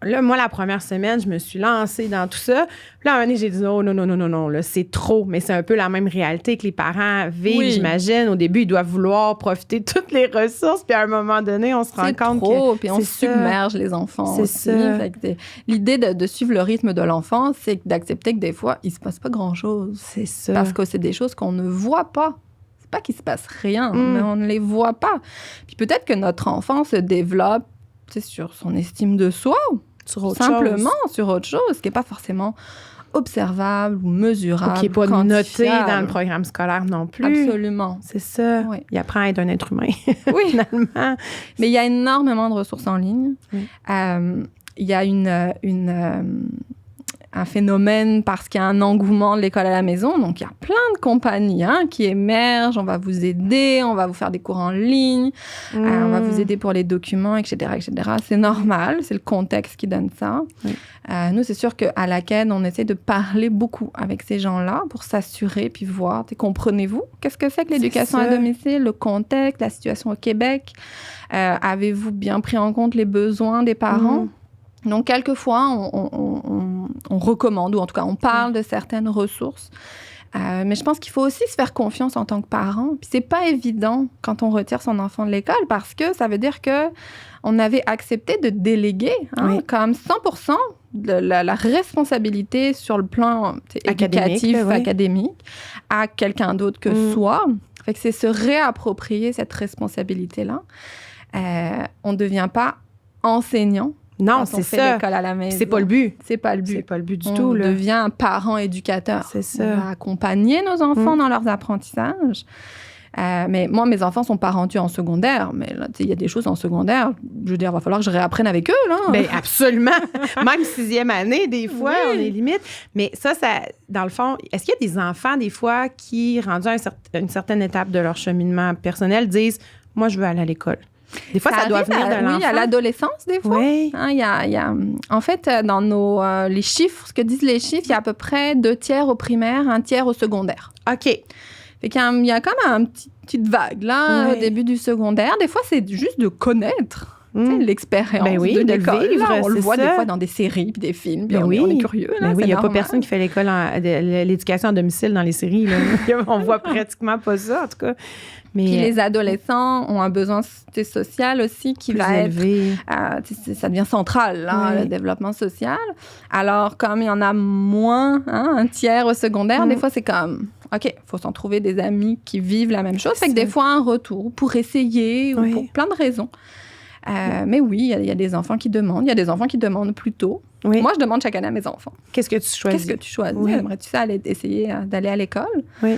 Là, moi, la première semaine, je me suis lancée dans tout ça. Puis là, à un moment donné, j'ai dit non, là, c'est trop. Mais c'est un peu la même réalité que les parents vivent, j'imagine. Au début, ils doivent vouloir profiter de toutes les ressources. Puis à un moment donné, on se rend compte que... C'est trop, puis on submerge les enfants aussi. Ça. Fait que l'idée de suivre le rythme de l'enfant, c'est d'accepter que des fois, il se passe pas grand-chose. C'est ça. Parce que c'est des choses qu'on ne voit pas. pas qu'il se passe rien, mais on ne les voit pas. Puis peut-être que notre enfant se développe sur son estime de soi, sur autre chose, qui n'est pas forcément observable ou mesurable. Qui n'est pas noté dans le programme scolaire non plus. Absolument. C'est ça. Oui. Il apprend à être un être humain, oui. finalement. Mais il y a énormément de ressources en ligne. Oui. Il y a un phénomène parce qu'il y a un engouement de l'école à la maison. Donc, il y a plein de compagnies qui émergent. On va vous aider, on va vous faire des cours en ligne, on va vous aider pour les documents, etc., etc. C'est normal, c'est le contexte qui donne ça. Oui. Nous, c'est sûr qu'à l'ACAD, on essaie de parler beaucoup avec ces gens-là pour s'assurer puis voir, comprenez-vous qu'est-ce que c'est que l'éducation à domicile, le contexte, la situation au Québec? Avez-vous bien pris en compte les besoins des parents? Donc, quelquefois, on recommande, ou en tout cas, on parle de certaines ressources. Mais je pense qu'il faut aussi se faire confiance en tant que parent. Puis, c'est pas évident quand on retire son enfant de l'école parce que ça veut dire qu'on avait accepté de déléguer comme 100% de la responsabilité sur le plan éducatif, académique, à quelqu'un d'autre que soi. Fait que c'est se réapproprier cette responsabilité-là. On ne devient pas enseignant. Non, c'est ça. L'école à la maison. C'est pas le but. C'est pas le but. C'est pas le but du tout. On devient un parent éducateur. C'est ça. On va accompagner nos enfants dans leurs apprentissages. Mais moi, mes enfants sont pas rendus en secondaire. Mais il y a des choses en secondaire. Je veux dire, il va falloir que je réapprenne avec eux. Là. Bien, absolument. Même 6e année, des fois, on est limite. Mais ça, dans le fond, est-ce qu'il y a des enfants, des fois, qui, rendus à une certaine étape de leur cheminement personnel, disent « Moi, je veux aller à l'école ». Des fois, ça doit venir de l'enfant. Oui, à l'adolescence, des fois. Oui. Il y a, en fait, dans les chiffres, ce que disent les chiffres, il y a à peu près 2/3 au primaire, 1/3 au secondaire. OK. Fait qu'il y a comme une petite vague, là, au début du secondaire. Des fois, c'est juste de connaître l'expérience de l'école. Vivre, on le voit des fois dans des séries puis des films, puis on est curieux. Là, il n'y a pas personne qui fait l'éducation à domicile dans les séries. Là. On voit pratiquement pas ça, en tout cas. Mais puis les adolescents ont un besoin social aussi qui va élevé. Ça devient central, là, le développement social. Alors, comme il y en a moins, 1/3 au secondaire, des fois, c'est comme, OK, il faut s'en trouver des amis qui vivent la même chose. Fait que des fois, un retour pour essayer ou pour plein de raisons. Mais oui, il y a des enfants qui demandent. Il y a des enfants qui demandent plus tôt. Oui. Moi, je demande chaque année à mes enfants. Qu'est-ce que tu choisis? Oui. Aimerais-tu essayer d'aller à l'école? Oui.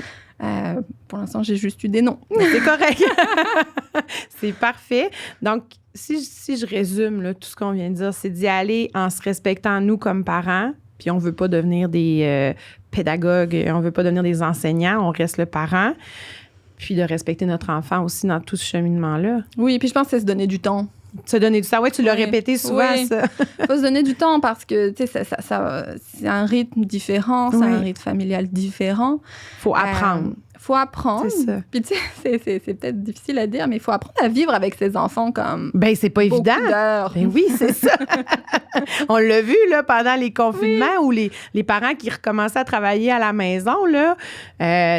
Pour l'instant, j'ai juste eu des noms. C'est correct. C'est parfait. Donc, si je résume là, tout ce qu'on vient de dire, c'est d'y aller en se respectant nous comme parents, puis on ne veut pas devenir des pédagogues, on ne veut pas devenir des enseignants, on reste le parent, puis de respecter notre enfant aussi dans tout ce cheminement-là. Oui, puis je pense que c'est se donner du temps. Se donner du temps, oui, tu l'as répété souvent, ça. Il faut se donner du temps parce que, tu sais, c'est un rythme différent, c'est un rythme familial différent. Il faut apprendre. Faut apprendre. C'est ça. Puis, tu sais, c'est peut-être difficile à dire, mais il faut apprendre à vivre avec ses enfants comme. Ben c'est pas évident. D'heures. Ben oui, c'est ça. On l'a vu, là, pendant les confinements où les parents qui recommençaient à travailler à la maison, là,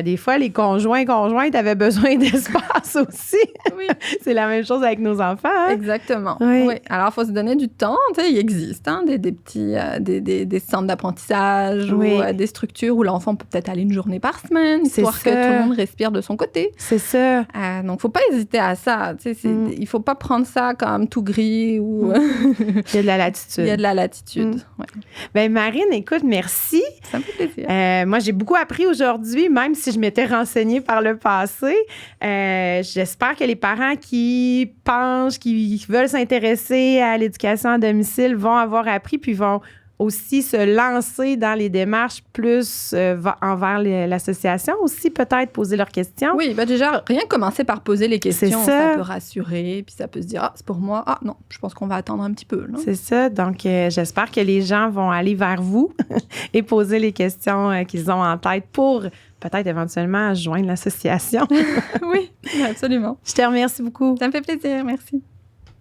des fois, les conjointes avaient besoin d'espace aussi. Oui. C'est la même chose avec nos enfants. Hein? Exactement. Oui. Alors, il faut se donner du temps. Tu sais, il existe des petits des centres d'apprentissage ou des structures où l'enfant peut peut-être aller une journée par semaine, histoire que tout le monde respire de son côté. C'est ça. Donc, il ne faut pas hésiter à ça. Il ne faut pas prendre ça comme tout gris ou... Il y a de la latitude. Il y a de la latitude, oui. Bien, Marine, écoute, merci. Ça me fait plaisir. Moi, j'ai beaucoup appris aujourd'hui, même si je m'étais renseignée par le passé. J'espère que les parents qui pensent, qui veulent s'intéresser à l'éducation à domicile vont avoir appris, puis vont aussi se lancer dans les démarches plus envers l'association, aussi peut-être poser leurs questions. Oui, ben déjà, rien que commencer par poser les questions, ça peut rassurer, puis ça peut se dire « Ah, c'est pour moi. Ah non, je pense qu'on va attendre un petit peu. » C'est ça. Donc, j'espère que les gens vont aller vers vous et poser les questions qu'ils ont en tête pour peut-être éventuellement joindre l'association. Oui, absolument. Je te remercie beaucoup. Ça me fait plaisir. Merci.